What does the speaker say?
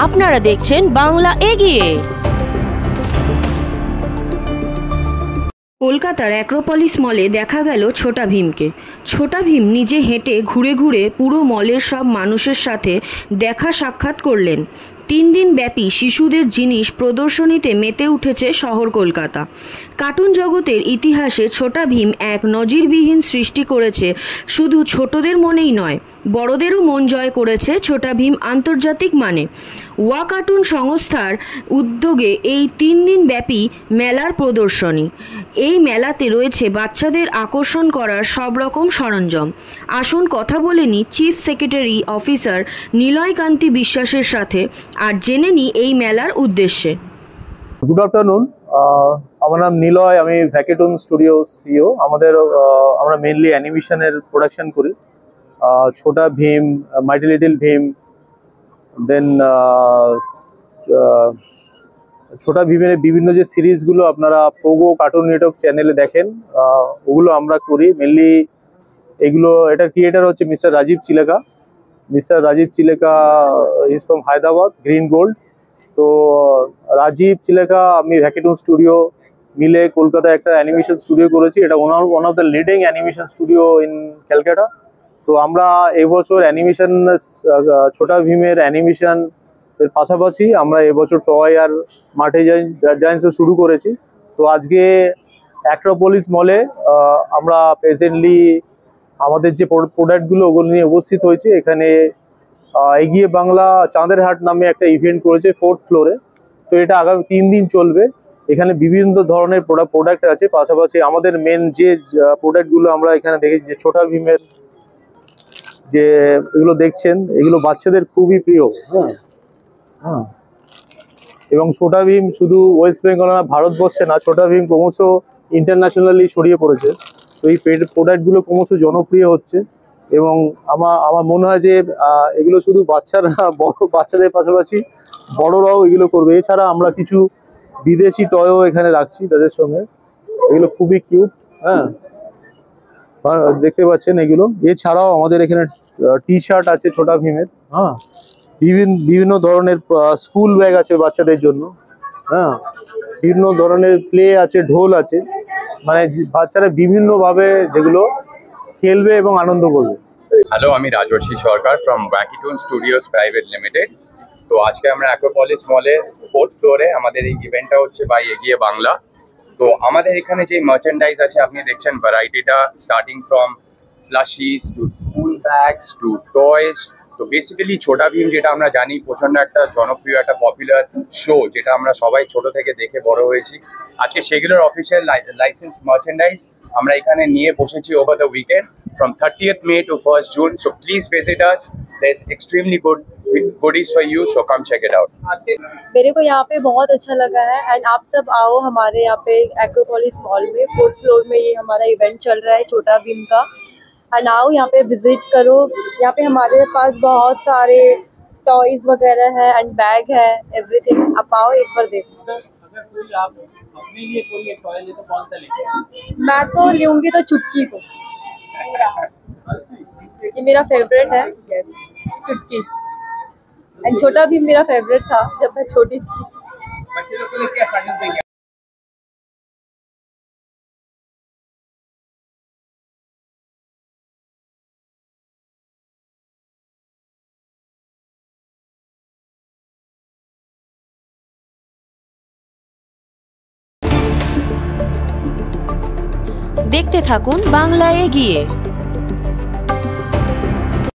আপনারা দেখছেন বাংলা এগিয়ে। কলকাতার অ্যাক্রোপলিস মলে দেখা গেল ছোটা ভীমকে। ছোটা ভীম নিজে হেঁটে ঘুরে ঘুরে পুরো মলের সব মানুষের সাথে দেখা সাক্ষাৎ করলেন। 3 দিন ব্যাপী শিশুদের জিনিস প্রদর্শনীতে মেতে উঠেছে শহর কলকাতা। কার্টুন জগতের ইতিহাসে ছোটা ভীম এক নজিরবিহীন সৃষ্টি করেছে। শুধু ছোটদের মনেই নয়, বড়দেরও মন জয় করেছে ছোটা ভীম আন্তর্জাতিক মানে। ওয়া কার্টুন সংস্থার উদ্যোগে এই 3 দিন ব্যাপী মেলার প্রদর্শনী। এই মেলাতে রয়েছে বাচ্চাদের আকর্ষণ করার সব রকম সরঞ্জাম। আসুন কথা বলে নিই চিফ সেক্রেটারি অফিসার নিলয় কান্তি বিশ্বাসের সাথে, আর জেনে নিই এই মেলার উদ্দেশ্যে। গুড আফটারনুন, আমার নাম নিলয়, আমি ভ্যাকেটুন স্টুডিও সিইও। আমরা মেনলি অ্যানিমেশনের প্রোডাকশন করি। ছোটা ভীম, মাইটি লিটল ভীম, দেন ছোটা ভীমের বিভিন্ন যে সিরিজগুলো আপনারা পোগো কার্টুন নেটওয়ার্ক চ্যানেলে দেখেন, ওগুলো আমরা করি মেনলি। এটার ক্রিয়েটার হচ্ছে mister Rajiv Chilaka. Mister Rajiv Chilaka is from Hyderabad, Green Gold. তো রাজীব চিলেকা, আমি ভ্যাকেটুন স্টুডিও মিলে কলকাতায় একটা অ্যানিমেশন স্টুডিও করেছি। এটা one of the leading animation studio in Calcutta. তো আমরা এবছর অ্যানিমেশন, ছোটা ভীমের অ্যানিমেশন এর পাশাপাশি আমরা এবছর টয় আর মাঠে জায়ান্টসও শুরু করেছি। তো আজকে অ্যাক্রোপলিস মলে আমরা প্রেজেন্টলি আমাদের যে প্রোডাক্টগুলো ওগুলো নিয়ে উপস্থিত হয়েছে। এখানে এগিয়ে বাংলা চাঁদের হাট নামে একটা ইভেন্ট করেছে 4th ফ্লোরে। তো এটা আগামী 3 দিন চলবে। এখানে বিভিন্ন ধরনের প্রোডাক্ট আছে। পাশাপাশি আমাদের মেন যে প্রোডাক্টগুলো আমরা এখানে দেখেছি, যে ছোটা ভীমের যে এগুলো দেখছেন, এগুলো বাচ্চাদের খুবই প্রিয়। হ্যাঁ, এবং ছোটা ভীম শুধু ওয়েস্ট বেঙ্গল না, ভারতবর্ষে না, ছোটা ভীম ক্রমশ ইন্টারন্যাশনালি ছড়িয়ে পড়েছে। তো এই প্রোডাক্টগুলো ক্রমশ জনপ্রিয় হচ্ছে এবং আমার মনে হয় যে এগুলো শুধু বাচ্চাদের পাশাপাশি বড়রাও এগুলো করবে। এছাড়া আমরা কিছু বিদেশি টয়ও এখানে রাখছি তাদের সঙ্গে। এগুলো খুবই কিউট। হ্যাঁ, দেখতে পাচ্ছেন এগুলো। এছাড়াও আমাদের এখানে টি শার্ট আছে ছোটা ভীমের। হ্যাঁ, বিভিন্ন ধরনের স্কুল ব্যাগ আছে বাচ্চাদের জন্য। হ্যাঁ, বিভিন্ন ধরনের প্লে আছে, ঢোল আছে, মানে বাচ্চারা বিভিন্নভাবে যেগুলো খেলবে এবং আনন্দ করবে। হ্যালো, আমি রাজর্ষি সরকার ফ্রম ভ্যাকেটুন স্টুডিওস প্রাইভেট লিমিটেড। তো আজকে আমরা অ্যাক্রোপলিস মলের 4th ফ্লোরে আমাদের এই ইভেন্টটা হচ্ছে বাই এগিয়ে বাংলা। তো আমাদের এখানে যে মার্চেন্ডাইজ আছে আপনি দেখছেন ভ্যারাইটিটা, starting from plushies to school bags to toys. তো বেসিক্যালি ছোটা ভীম, যেটা আমরা জানি প্রচন্ড একটা জনপ্রিয় একটা পপুলার শো, যেটা আমরা সবাই ছোট থেকে দেখে বড় হয়েছি। আজকে সেগুলোর অফিসিয়াল লাইসেন্স মার্চেন্ডাইজ আমরা এখানে নিয়ে বসেছি over the weekend from 30th May to 1st June. So please visit us. There's extremely good goodies for you, so come check it out. मेरे को यहाँ पे बहुत अच्छा लगा है एंड आप सब आओ हमारे यहाँ पे एक्रोपोलिस मॉल में 4th फ्लोर में ये हमारा इवेंट चल रहा है छोटा भीम का। एंड आओ यहाँ पे विजिट करो। यहाँ पे हमारे पास बहुत सारे टॉयज वगैरह है एंड बैग है, एवरीथिंग। आप आओ एक बार देखो। अगर कोई आप अपने लिए कोई टॉय ले तो कौन सा लेंगे? मैं तो लूँगी तो चुटकी को। ये मेरा फेवरेट है, यस, चुटकी। एंड छोटा भी मेरा फेवरेट था जब मैं छोटी थी। बच्चे लोग को क्या सजेस्ट देंगे? দেখতে থাকুন বাংলা এগিয়ে।